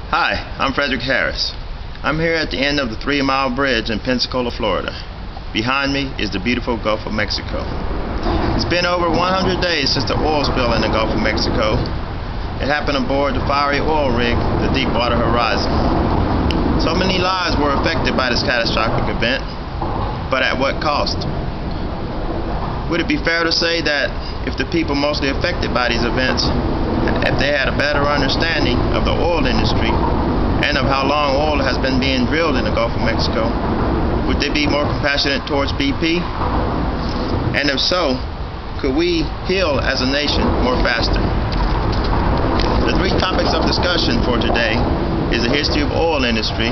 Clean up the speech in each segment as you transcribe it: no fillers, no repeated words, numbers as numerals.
Hi, I'm Frederick Harris. I'm here at the end of the 3-mile bridge in Pensacola, Florida. Behind me is the beautiful Gulf of Mexico. It's been over 100 days since the oil spill in the Gulf of Mexico. It happened aboard the fiery oil rig, the Deepwater Horizon. So many lives were affected by this catastrophic event, but at what cost? Would it be fair to say that if the people mostly affected by these events, if they had a better understanding of the oil industry and of how long oil has been being drilled in the Gulf of Mexico, would they be more compassionate towards BP? And if so, could we heal as a nation more faster? The three topics of discussion for today is the history of oil industry,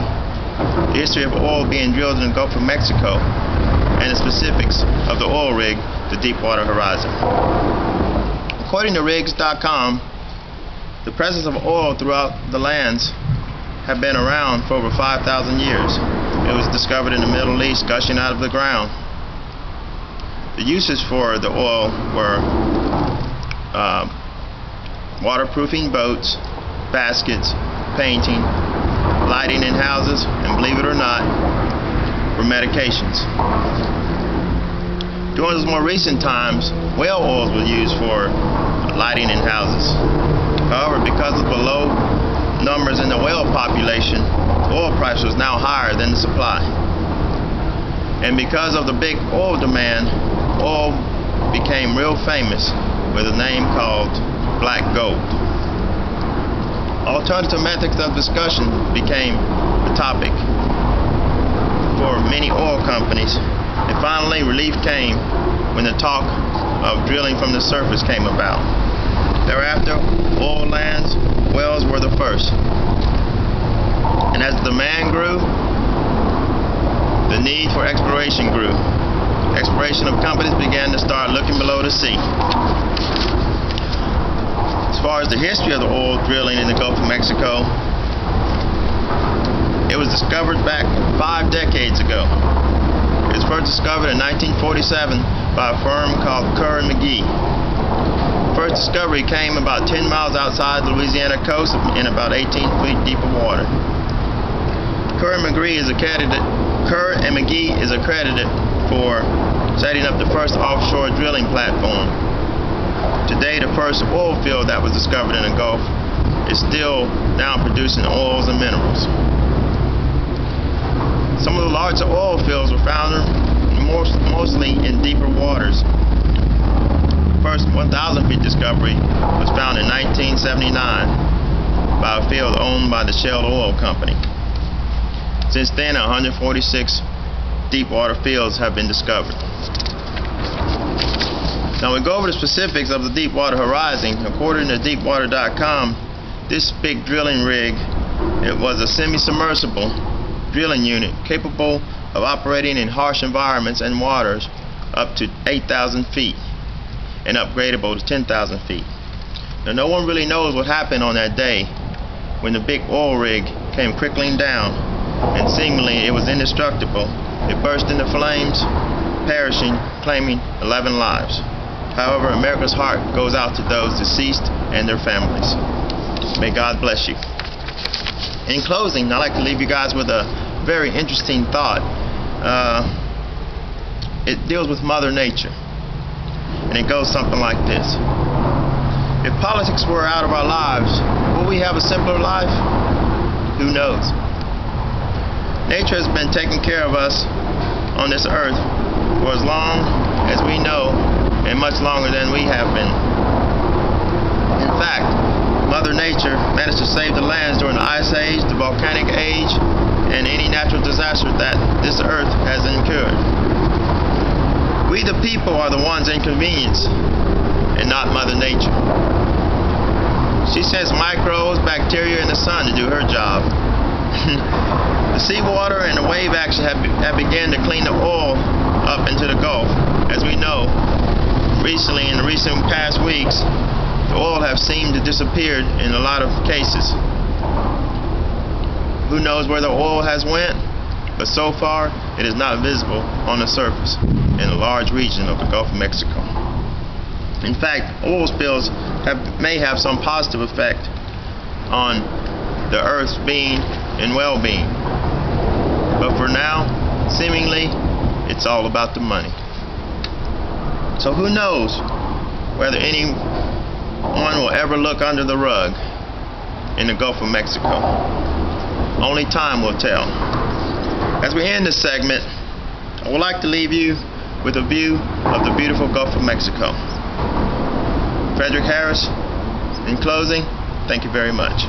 the history of oil being drilled in the Gulf of Mexico, and the specifics of the oil rig, the Deepwater Horizon. According to rigs.com, the presence of oil throughout the lands have been around for over 5,000 years. It was discovered in the Middle East, gushing out of the ground. The uses for the oil were waterproofing boats, baskets, painting, lighting in houses, and believe it or not, for medications. During those more recent times, whale oils were used for lighting in houses. However, because of the low numbers in the whale population, oil price was now higher than the supply. And because of the big oil demand, oil became real famous with a name called black gold. Alternative methods of discussion became the topic for many oil companies, and finally relief came when the talk of drilling from the surface came about. Thereafter, oil lands, wells were the first. And as the demand grew, the need for exploration grew. Exploration of companies began to start looking below the sea. As far as the history of the oil drilling in the Gulf of Mexico, it was discovered back 5 decades ago. It was first discovered in 1947 by a firm called Kerr and McGee. The first discovery came about 10 miles outside the Louisiana coast in about 18 feet deep of water. Kerr and McGee is accredited for setting up the first offshore drilling platform. Today, the first oil field that was discovered in the Gulf is still now producing oils and minerals. Some of the larger oil fields were found mostly in deeper waters. First 1,000 feet discovery was found in 1979 by a field owned by the Shell Oil Company. Since then, 146 deep water fields have been discovered. Now we go over the specifics of the Deepwater Horizon. According to Deepwater.com, this big drilling rig, it was a semi-submersible drilling unit capable of operating in harsh environments and waters up to 8,000 feet and upgradable to 10,000 feet. Now no one really knows what happened on that day when the big oil rig came crickling down, and seemingly it was indestructible. It burst into flames, perishing, claiming 11 lives. However, America's heart goes out to those deceased and their families. May God bless you. In closing, I'd like to leave you guys with a very interesting thought. It deals with Mother Nature, and it goes something like this. If politics were out of our lives, would we have a simpler life? Who knows? Nature has been taking care of us on this earth for as long as we know, and much longer than we have been. In fact, Mother Nature managed to save the lands during the Ice Age, the Volcanic Age, and any natural disaster that this earth has incurred. We the people are the ones inconvenienced, and not Mother Nature. She sends microbes, bacteria, and the sun to do her job. The seawater and the wave action have begun to clean the oil up into the Gulf. As we know, recently, in the recent past weeks, the oil have seemed to disappear in a lot of cases. Who knows where the oil has went? But so far, it is not visible on the surface in a large region of the Gulf of Mexico. In fact, oil spills may have some positive effect on the earth's being and well-being. But for now, seemingly, it's all about the money. So who knows whether anyone will ever look under the rug in the Gulf of Mexico. Only time will tell. As we end this segment, I would like to leave you with a view of the beautiful Gulf of Mexico. Frederick Harris, in closing, thank you very much.